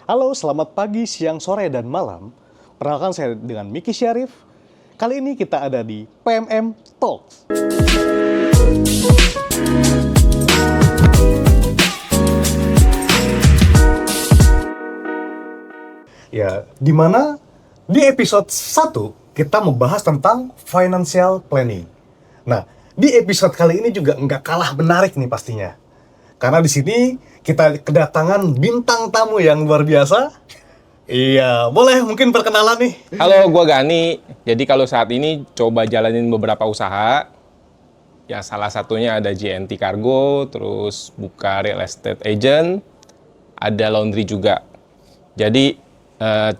Halo, selamat pagi, siang, sore, dan malam. Perkenalkan saya dengan Miki Syarif. Kali ini kita ada di PMM Talks. Ya, di mana di episode 1 kita membahas tentang financial planning. Nah, di episode kali ini juga nggak kalah menarik nih pastinya. Karena di sini kita kedatangan bintang tamu yang luar biasa. Iya, boleh mungkin perkenalan nih. Halo, gua Gani. Jadi kalau saat ini coba jalanin beberapa usaha. Ya salah satunya ada JNT Cargo, terus buka real estate agent, ada laundry juga. Jadi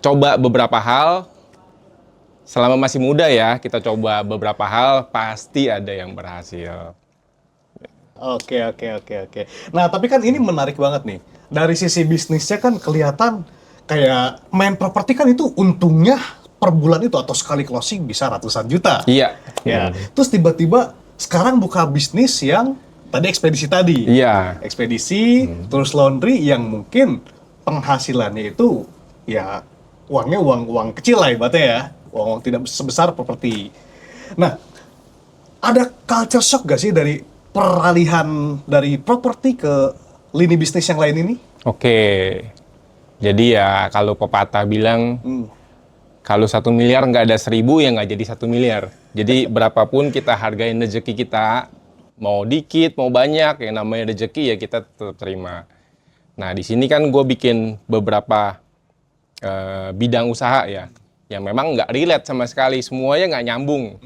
coba beberapa hal. Selama masih muda ya, kita coba beberapa hal, pasti ada yang berhasil. Oke. Nah, tapi kan ini menarik banget nih. Dari sisi bisnisnya kan kelihatan kayak main properti kan itu untungnya per bulan itu atau sekali closing bisa ratusan juta. Iya. Ya. Terus tiba-tiba sekarang buka bisnis yang tadi ekspedisi tadi. Iya. Ekspedisi, terus laundry yang mungkin penghasilannya itu ya uangnya uang kecil lah ibaratnya ya. Uang tidak sebesar properti. Nah, ada culture shock gak sih dari peralihan dari properti ke lini bisnis yang lain ini? Oke. Jadi ya kalau pepatah bilang, kalau 1 miliar nggak ada 1.000 ya nggak jadi 1 miliar. Jadi berapapun kita hargain rezeki kita, mau dikit, mau banyak, yang namanya rezeki ya kita tetap terima. Nah di sini kan gue bikin beberapa bidang usaha ya, yang memang nggak relate sama sekali, semuanya nggak nyambung.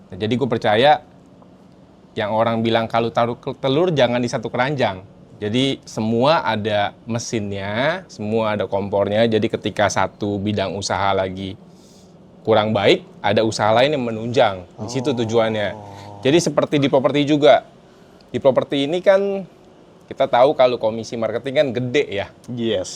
Nah, jadi gue percaya, yang orang bilang kalau taruh telur jangan di satu keranjang. Jadi semua ada mesinnya, semua ada kompornya. Jadi ketika satu bidang usaha lagi kurang baik, ada usaha lain yang menunjang. Di situ tujuannya. Jadi seperti di properti juga. Di properti ini kan kita tahu kalau komisi marketing kan gede ya. Yes.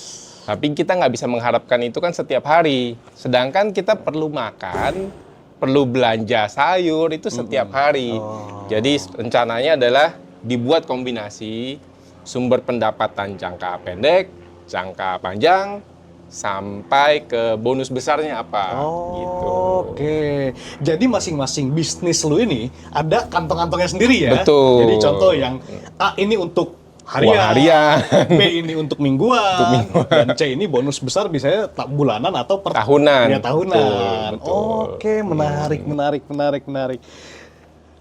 Tapi kita nggak bisa mengharapkan itu kan setiap hari. Sedangkan kita perlu makan, perlu belanja sayur itu setiap hari. Jadi rencananya adalah dibuat kombinasi sumber pendapatan jangka pendek, jangka panjang, sampai ke bonus besarnya apa gitu. Oke. Jadi masing-masing bisnis lu ini ada kantong-kantongnya sendiri ya? Betul. Jadi contoh yang A ini untuk Uang harian, B ini untuk mingguan, dan C ini bonus besar biasanya bulanan atau per tahunan. Ya, tahunan. Betul. Oke, menarik.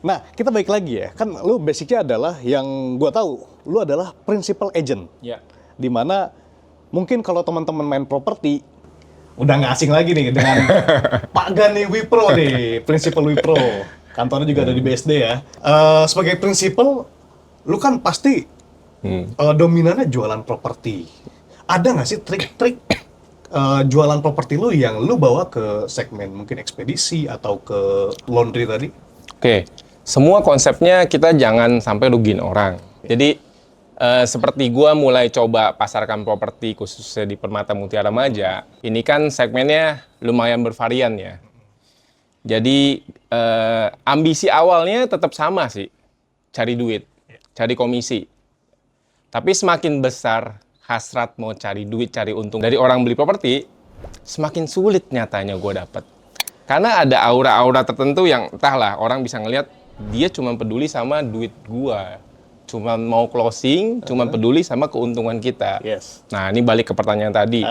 Nah, kita balik lagi ya. Kan lu basicnya adalah yang gua tahu, lu adalah principal agent. Ya. Dimana mungkin kalau teman-teman main properti udah nggak asing lagi nih dengan Pak Gani Wipro nih, principal Wipro. Kantornya juga ada di BSD ya. Sebagai principal, lu kan pasti dominannya jualan properti. Ada nggak sih trik-trik jualan properti lu yang lu bawa ke segmen mungkin ekspedisi atau ke laundry tadi? Oke, semua konsepnya kita jangan sampai rugiin orang. Jadi seperti gua mulai coba pasarkan properti khususnya di Permata Mutiara Maja, ini kan segmennya lumayan bervarian ya. Jadi ambisi awalnya tetap sama sih, cari duit, cari komisi. Tapi semakin besar hasrat mau cari duit, cari untung dari orang beli properti, semakin sulit nyatanya gue dapet. Karena ada aura-aura tertentu yang entahlah orang bisa ngelihat dia cuma peduli sama duit gue, cuma mau closing, cuma peduli sama keuntungan kita. Yes. Nah ini balik ke pertanyaan tadi.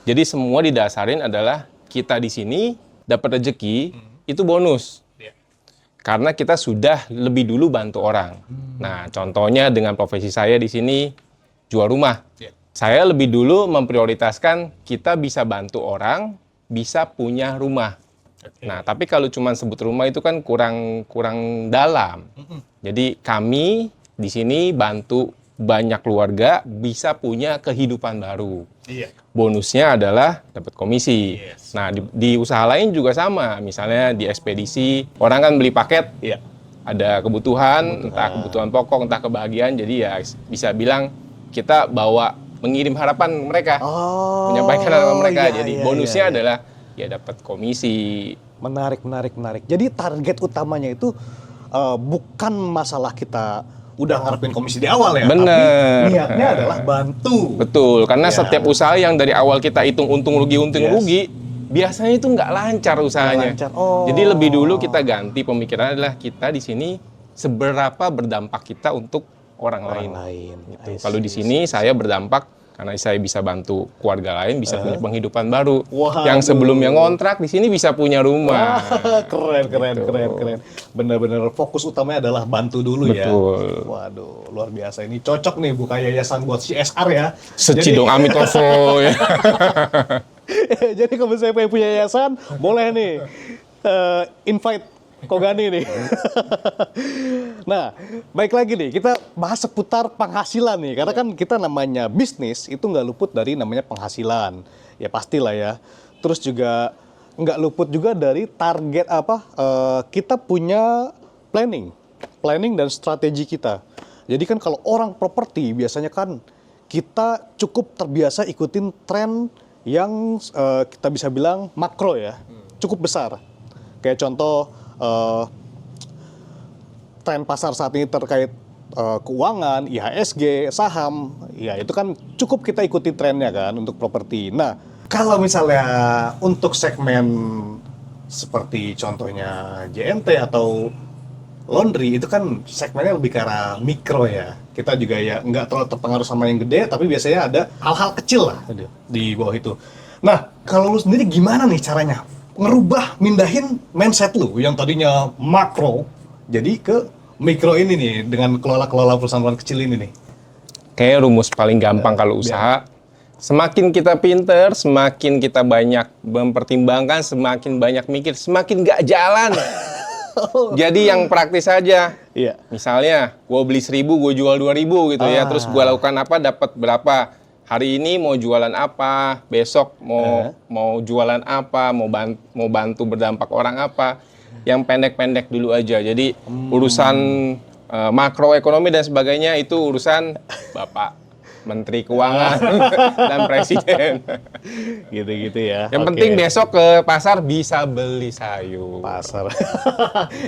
Jadi semua didasarin adalah kita di sini dapat rezeki itu bonus. Karena kita sudah lebih dulu bantu orang. Nah, contohnya dengan profesi saya di sini jual rumah. Saya lebih dulu memprioritaskan kita bisa bantu orang, bisa punya rumah. Nah, tapi kalau cuma sebut rumah itu kan kurang dalam. Jadi kami di sini bantu banyak keluarga bisa punya kehidupan baru. Bonusnya adalah dapat komisi. Nah, di usaha lain juga sama. Misalnya di ekspedisi, orang kan beli paket, ada kebutuhan, entah kebutuhan pokok, entah kebahagiaan. Jadi ya bisa bilang kita bawa mengirim harapan mereka, menyampaikan harapan mereka. Jadi bonusnya adalah ya dapat komisi. Menarik. Jadi target utamanya itu bukan masalah kita udah ngarepin komisi di awal ya. Bener. Tapi niatnya adalah bantu. Betul, karena Ya. setiap usaha yang dari awal kita hitung untung rugi, biasanya itu nggak lancar usahanya. Nggak lancar. Oh. Jadi lebih dulu kita ganti pemikiran adalah kita di sini seberapa berdampak kita untuk orang lain. Gitu. Kalau di sini saya berdampak karena saya bisa bantu keluarga lain, bisa punya penghidupan baru. Waduh. Yang sebelumnya ngontrak di sini bisa punya rumah. keren. Bener-bener fokus utamanya adalah bantu dulu ya. Betul. Waduh, luar biasa. Ini cocok nih buka yayasan buat CSR ya. Secidong Amitovo ya. Jadi kalau saya pengen punya yayasan, boleh nih invite Kogani nih. Nah, baik lagi nih, kita bahas seputar penghasilan nih. Karena kan kita namanya bisnis itu nggak luput dari namanya penghasilan. Ya pastilah ya. Terus juga nggak luput juga dari target kita punya planning dan strategi kita. Jadi kan kalau orang properti biasanya kan kita cukup terbiasa ikutin tren yang kita bisa bilang makro ya, cukup besar. Kayak contoh tren pasar saat ini terkait keuangan, IHSG, saham, ya itu kan cukup kita ikuti trennya kan untuk properti. Nah, kalau misalnya untuk segmen seperti contohnya JNT atau laundry itu kan segmennya lebih ke arah mikro ya. Kita juga ya nggak terlalu terpengaruh sama yang gede, tapi biasanya ada hal-hal kecil lah di bawah itu. Nah, kalau lu sendiri gimana nih caranya mindahin mindset lu yang tadinya makro jadi ke mikro ini nih dengan kelola perusahaan kecil ini nih? Kayak rumus paling gampang kalau usaha, semakin kita pinter, semakin kita banyak mempertimbangkan, semakin banyak mikir, semakin nggak jalan. Jadi yang praktis aja. Iya. Misalnya, gue beli 1.000, gue jual 2.000 gitu ya. Terus gue lakukan apa, dapat berapa. Hari ini mau jualan apa, besok mau jualan apa, mau bantu berdampak orang apa. Yang pendek-pendek dulu aja. Jadi urusan makroekonomi dan sebagainya itu urusan Bapak Menteri Keuangan dan Presiden. Gitu-gitu ya. Yang penting besok ke pasar bisa beli sayur. Pasar.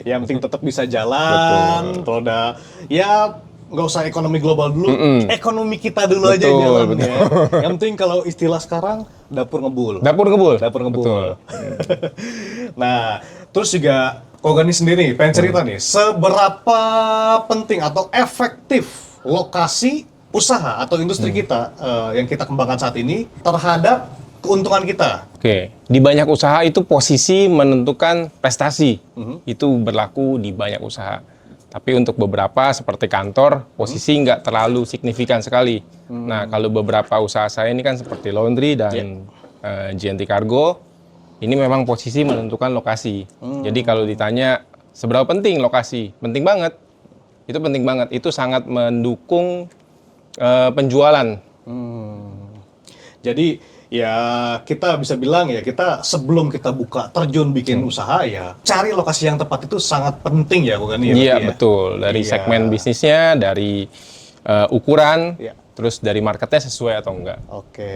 Yang penting tetap bisa jalan. Roda ya nggak usah ekonomi global dulu, ekonomi kita dulu aja jalan ya. Yang penting kalau istilah sekarang dapur ngebul. Dapur ngebul. Betul. Nah, terus juga Kogani sendiri pengen cerita nih, seberapa penting atau efektif lokasi usaha atau industri kita yang kita kembangkan saat ini terhadap keuntungan kita. Oke, di banyak usaha itu posisi menentukan prestasi. Itu berlaku di banyak usaha. Tapi untuk beberapa seperti kantor, posisi nggak terlalu signifikan sekali. Nah, kalau beberapa usaha saya ini kan seperti laundry dan JNT Cargo, ini memang posisi menentukan lokasi. Jadi kalau ditanya seberapa penting lokasi, penting banget. Itu penting banget. Itu sangat mendukung penjualan. Jadi ya kita bisa bilang ya kita sebelum kita buka terjun bikin usaha ya cari lokasi yang tepat itu sangat penting ya bukan ya? Iya betul. Dari segmen bisnisnya, dari ukuran, terus dari marketnya sesuai atau enggak. Oke,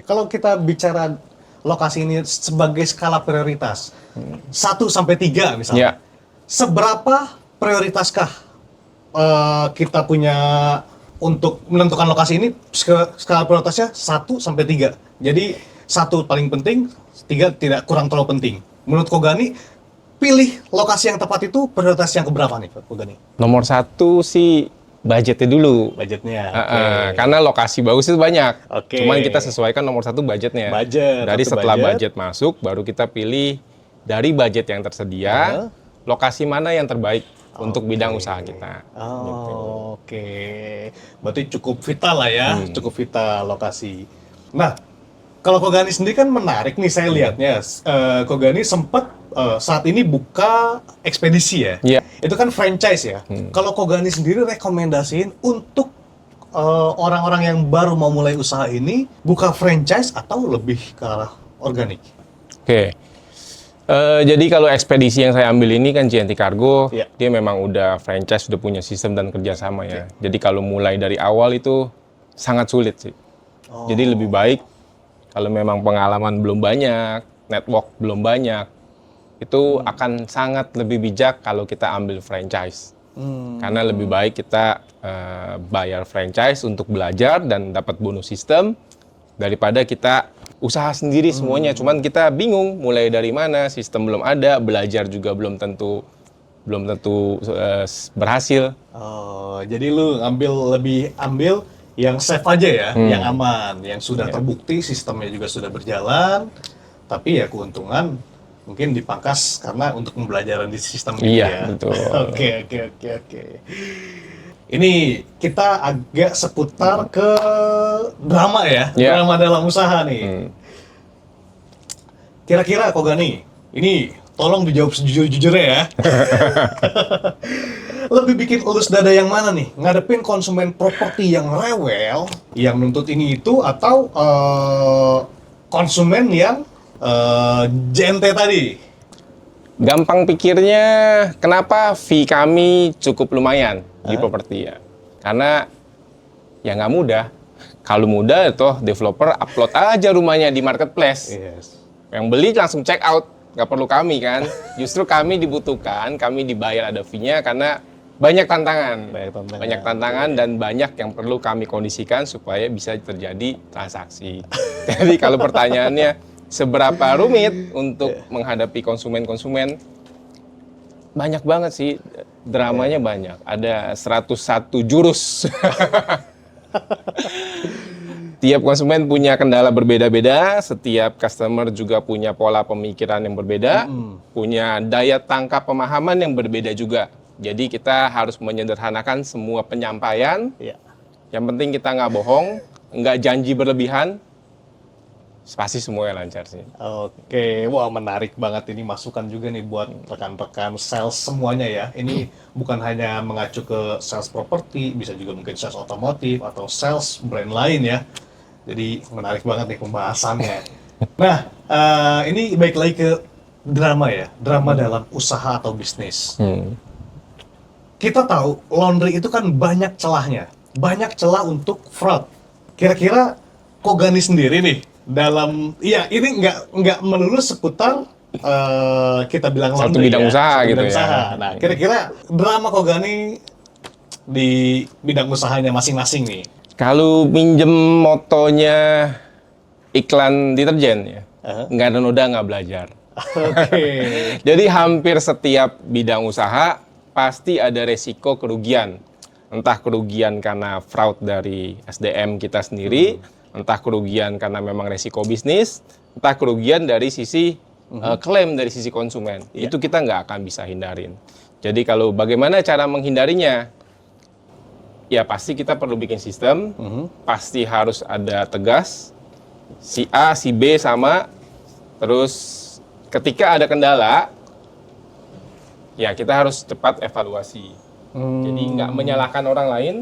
kalau kita bicara lokasi ini sebagai skala prioritas 1 sampai 3 misalnya, seberapa prioritaskah kita punya untuk menentukan lokasi ini? Skala prioritasnya 1 sampai 3. Jadi 1 paling penting, 3 tidak kurang terlalu penting. Menurut Kogani, pilih lokasi yang tepat itu prioritas yang keberapa nih Kogani? Nomor 1 sih budgetnya dulu. Budgetnya. Karena lokasi bagus itu banyak. Cuman kita sesuaikan nomor 1 budgetnya. Dari setelah budget masuk, baru kita pilih dari budget yang tersedia, lokasi mana yang terbaik untuk bidang usaha kita. Oke. Berarti cukup vital lah ya, cukup vital lokasi. Nah, kalau Kogani sendiri kan menarik nih saya lihatnya. Kogani sempat saat ini buka ekspedisi ya. Iya. Itu kan franchise ya. Kalau Kogani sendiri rekomendasiin untuk orang-orang yang baru mau mulai usaha ini buka franchise atau lebih ke arah organik? Oke. Jadi kalau ekspedisi yang saya ambil ini kan JNT Cargo, dia memang udah franchise, sudah punya sistem dan kerjasama ya. Jadi kalau mulai dari awal itu sangat sulit sih. Jadi lebih baik kalau memang pengalaman belum banyak, network belum banyak, itu akan sangat lebih bijak kalau kita ambil franchise. Karena lebih baik kita bayar franchise untuk belajar dan dapat bonus sistem daripada kita usaha sendiri semuanya. Cuman kita bingung mulai dari mana, sistem belum ada, belajar juga belum tentu berhasil. Oh, jadi lu lebih ambil yang safe aja ya, yang aman, yang sudah terbukti sistemnya juga sudah berjalan, tapi ya keuntungan mungkin dipangkas karena untuk pembelajaran di sistem gitu Iya, ya. betul. Oke. Ini kita agak seputar ke drama ya, drama dalam usaha nih. Kira-kira Kogani, ini tolong dijawab sejujur-jujurnya ya. Lebih bikin ulus dada yang mana nih? Ngadepin konsumen properti yang rewel, yang nuntut ini itu, atau konsumen yang jente tadi? Gampang pikirnya, kenapa fee kami cukup lumayan di properti ya? Karena ya nggak mudah. Kalau mudah, toh developer upload aja rumahnya di marketplace. Yes. Yang beli langsung check out, nggak perlu kami kan. Justru kami dibutuhkan, kami dibayar ada fee-nya karena banyak tantangan. Banyak tantangan dan banyak yang perlu kami kondisikan supaya bisa terjadi transaksi. Jadi kalau pertanyaannya, seberapa rumit untuk menghadapi konsumen-konsumen? Banyak banget sih, dramanya banyak. Ada 101 jurus. Tiap konsumen punya kendala berbeda-beda, setiap customer juga punya pola pemikiran yang berbeda, punya daya tangkap pemahaman yang berbeda juga. Jadi kita harus menyederhanakan semua penyampaian. Yang penting kita nggak bohong, nggak janji berlebihan, pasti semuanya lancar sih. Oke, wah menarik banget ini, masukan juga nih buat rekan-rekan sales semuanya ya. Ini bukan hanya mengacu ke sales properti, bisa juga mungkin sales otomotif atau sales brand lain ya. Jadi menarik banget nih pembahasannya. Nah, ini baik lagi ke drama ya, drama dalam usaha atau bisnis. Kita tahu laundry itu kan banyak celahnya, banyak celah untuk fraud. Kira-kira Kogani sendiri nih dalam, ya ini nggak melulu seputar kita bilang Satu laundry bidang ya, usaha satu gitu bidang ya. usaha. Nah, kira-kira drama Kogani di bidang usahanya masing-masing nih. Kalau minjem motonya iklan deterjen ya, nggak ada noda nggak belajar. Oke. Jadi hampir setiap bidang usaha pasti ada resiko kerugian. Entah kerugian karena fraud dari SDM kita sendiri, entah kerugian karena memang resiko bisnis, entah kerugian dari sisi klaim dari sisi konsumen. Itu kita nggak akan bisa hindarin. Jadi kalau bagaimana cara menghindarinya? Ya pasti kita perlu bikin sistem, pasti harus ada tegas, si A, si B sama, terus ketika ada kendala, ya kita harus cepat evaluasi. Jadi nggak menyalahkan orang lain,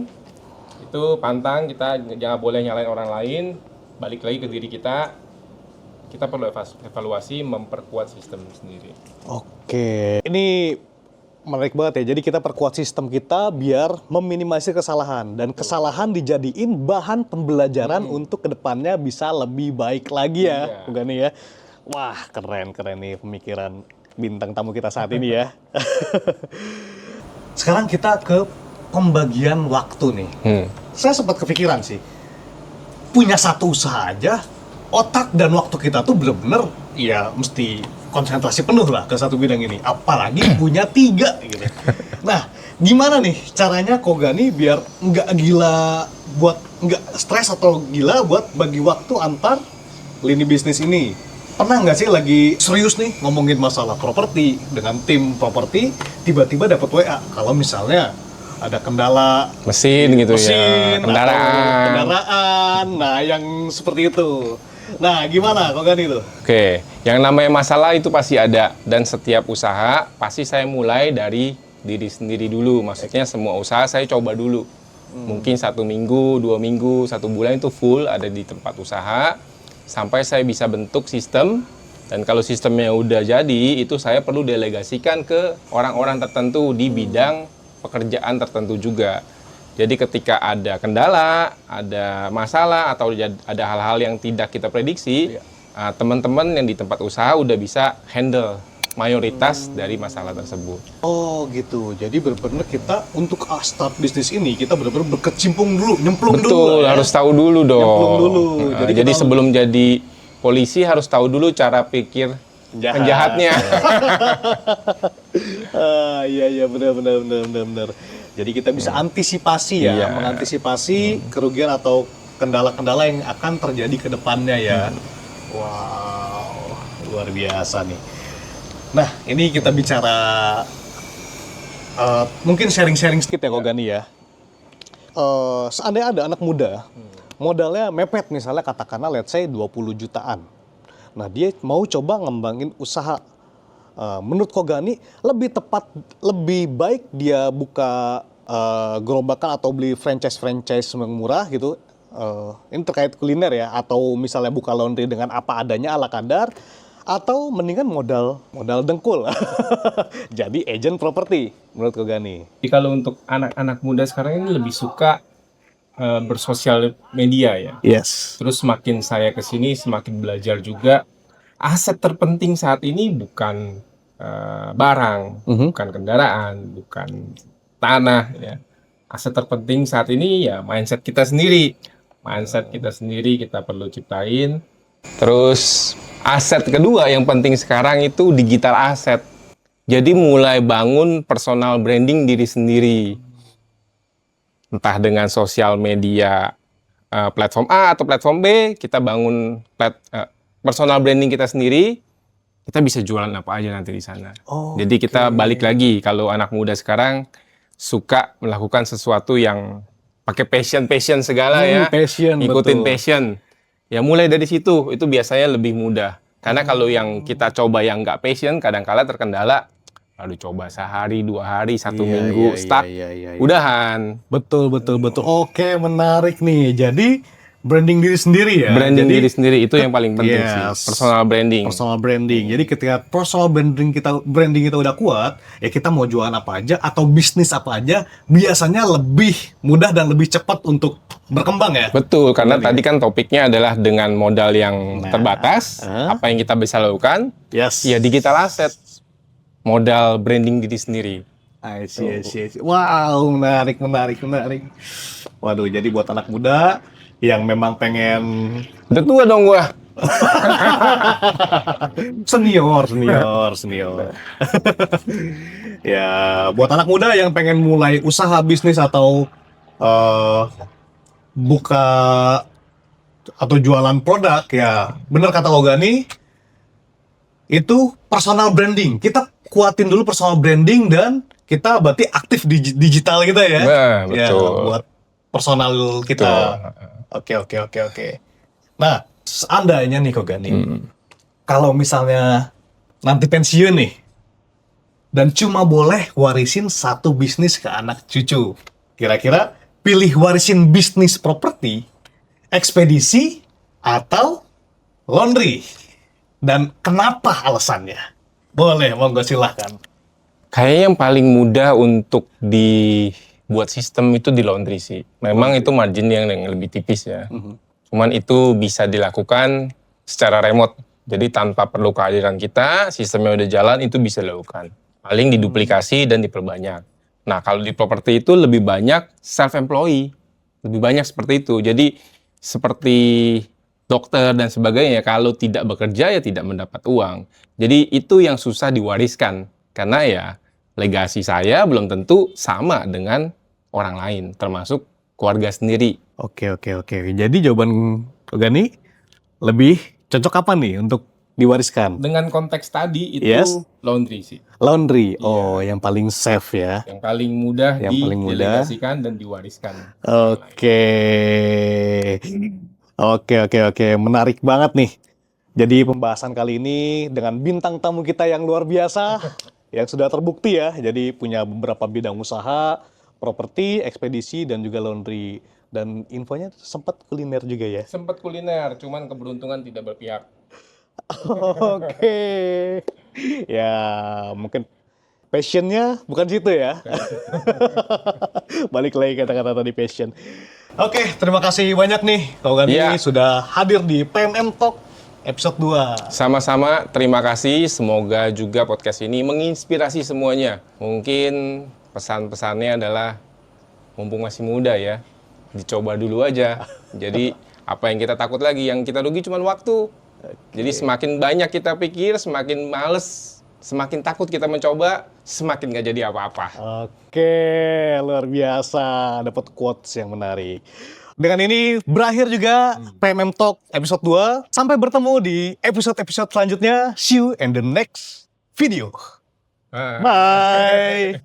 itu pantang, kita jangan boleh nyalain orang lain, balik lagi ke diri kita perlu evaluasi, memperkuat sistem sendiri. Oke, ini menarik banget ya. Jadi kita perkuat sistem kita biar meminimalisir kesalahan, dan kesalahan dijadiin bahan pembelajaran untuk kedepannya bisa lebih baik lagi ya, bukan nih ya? Wah, keren nih pemikiran bintang tamu kita saat ini ya. Sekarang kita ke pembagian waktu nih. Saya sempat kepikiran sih, punya satu usaha aja, otak dan waktu kita tuh bener-bener ya mesti konsentrasi penuh lah ke satu bidang ini, apalagi punya 3 gitu. Nah, gimana nih caranya Kogani biar nggak stres atau gila buat bagi waktu antar lini bisnis ini? Pernah nggak sih lagi serius nih ngomongin masalah properti dengan tim properti, tiba-tiba dapat WA kalau misalnya ada kendala Mesin gitu ya, kendaraan, nah yang seperti itu. Nah, gimana Kogani tuh? Oke, yang namanya masalah itu pasti ada, dan setiap usaha pasti saya mulai dari diri sendiri dulu. Maksudnya semua usaha saya coba dulu. Mungkin 1 minggu, 2 minggu, 1 bulan itu full ada di tempat usaha, sampai saya bisa bentuk sistem. Dan kalau sistemnya udah jadi, itu saya perlu delegasikan ke orang-orang tertentu di bidang pekerjaan tertentu juga. Jadi ketika ada kendala, ada masalah, atau ada hal-hal yang tidak kita prediksi, teman-teman yang di tempat usaha udah bisa handle mayoritas dari masalah tersebut. Oh gitu. Jadi benar-benar kita untuk start bisnis ini kita benar-benar berkecimpung dulu, nyemplung dulu. Betul, lah ya. harus tahu dulu dong. Nyemplung dulu. Jadi kita sebelum jadi polisi harus tahu dulu cara pikir penjahatnya. Iya benar. Jadi kita bisa antisipasi ya, Iya. mengantisipasi kerugian atau kendala-kendala yang akan terjadi ke depannya ya. Wow, luar biasa nih. Nah, ini kita bicara mungkin sharing-sharing sedikit ya Kogani ya. Seandainya ada anak muda, modalnya mepet misalnya katakanlah let's say 20 jutaan. Nah, dia mau coba ngembangin usaha. Menurut Kogani lebih tepat, lebih baik dia buka gerobakan atau beli franchise yang murah gitu. Ini terkait kuliner ya, atau misalnya buka laundry dengan apa adanya ala kadar, atau mendingan modal dengkul jadi agent properti menurut Kogani. Jadi kalau untuk anak-anak muda sekarang ini lebih suka bersosial media ya. Yes. Terus semakin saya kesini semakin belajar juga aset terpenting saat ini bukan barang, bukan kendaraan, bukan tanah ya. Aset terpenting saat ini ya mindset kita sendiri. Mindset kita sendiri kita perlu ciptain. Terus aset kedua yang penting sekarang itu digital asset. Jadi mulai bangun personal branding diri sendiri. Entah dengan sosial media platform A atau platform B, kita bangun personal branding kita sendiri. Kita bisa jualan apa aja nanti di sana. Jadi kita balik lagi kalau anak muda sekarang suka melakukan sesuatu yang pakai passion segala ya. Passion, ikutin betul. passion. Ya mulai dari situ itu biasanya lebih mudah. Karena kalau yang kita coba yang nggak passion, kadang-kala terkendala. Lalu coba sehari, 2 hari, 1 minggu, stuck, udahan. Betul. Oke, menarik nih. Jadi branding diri sendiri ya. Branding Jadi, diri sendiri itu yang paling penting Yes. sih. Personal branding. Personal branding. Jadi ketika personal branding kita udah kuat, ya kita mau jualan apa aja atau bisnis apa aja, biasanya lebih mudah dan lebih cepat untuk berkembang ya. Betul, karena tadi kan topiknya adalah dengan modal yang Nah, terbatas, apa yang kita bisa lakukan? Yes. Ya digital asset, modal branding diri sendiri. I see. Wow, menarik. Waduh, jadi buat anak muda yang memang pengen Udah tua dong gua. senior. Ya, buat anak muda yang pengen mulai usaha bisnis atau buka atau jualan produk ya, bener kata Kogani, itu personal branding. Kita kuatin dulu personal branding dan kita berarti aktif di digital kita ya. Nah, Ya, betul. buat personal kita. Oke. Nah, seandainya nih Kogani, kalau misalnya nanti pensiun nih, dan cuma boleh warisin satu bisnis ke anak cucu, kira-kira pilih warisin bisnis properti, ekspedisi, atau laundry? Dan kenapa alasannya? Boleh, monggo silahkan. Kayaknya yang paling mudah untuk dibuat sistem itu di laundry sih. Memang itu margin yang lebih tipis ya. Cuman itu bisa dilakukan secara remote. Jadi tanpa perlu kehadiran kita, sistemnya udah jalan, itu bisa dilakukan. Paling diduplikasi dan diperbanyak. Nah, kalau di properti itu lebih banyak self-employee. Lebih banyak seperti itu. Jadi seperti dokter dan sebagainya, kalau tidak bekerja ya tidak mendapat uang. Jadi itu yang susah diwariskan. Karena ya legasi saya belum tentu sama dengan orang lain, termasuk keluarga sendiri. Oke. Jadi jawaban Kogani lebih cocok apa nih untuk diwariskan? Dengan konteks tadi itu Yes. laundry sih. Laundry. Oh, yang paling safe ya. Yang paling mudah Yang paling mudah. didelegasikan dan diwariskan. Oke. Menarik banget nih. Jadi pembahasan kali ini dengan bintang tamu kita yang luar biasa, yang sudah terbukti ya. Jadi punya beberapa bidang usaha, properti, ekspedisi, dan juga laundry. Dan infonya sempat kuliner juga ya. Sempat kuliner, cuman keberuntungan tidak berpihak. Oke. Ya, mungkin passionnya bukan situ ya. Balik lagi kata-kata tadi passion. Oke, terima kasih banyak nih Kogani Iya. sudah hadir di PMM Talk episode 2. Sama-sama, terima kasih. Semoga juga podcast ini menginspirasi semuanya. Mungkin pesan-pesannya adalah mumpung masih muda ya, dicoba dulu aja. Jadi apa yang kita takut lagi, yang kita rugi cuma waktu. Jadi semakin banyak kita pikir, semakin males, semakin takut kita mencoba, semakin nggak jadi apa-apa. Oke, luar biasa. Dapat quotes yang menarik. Dengan ini berakhir juga PMM Talk episode 2. Sampai bertemu di episode-episode selanjutnya. See you in the next video. Bye.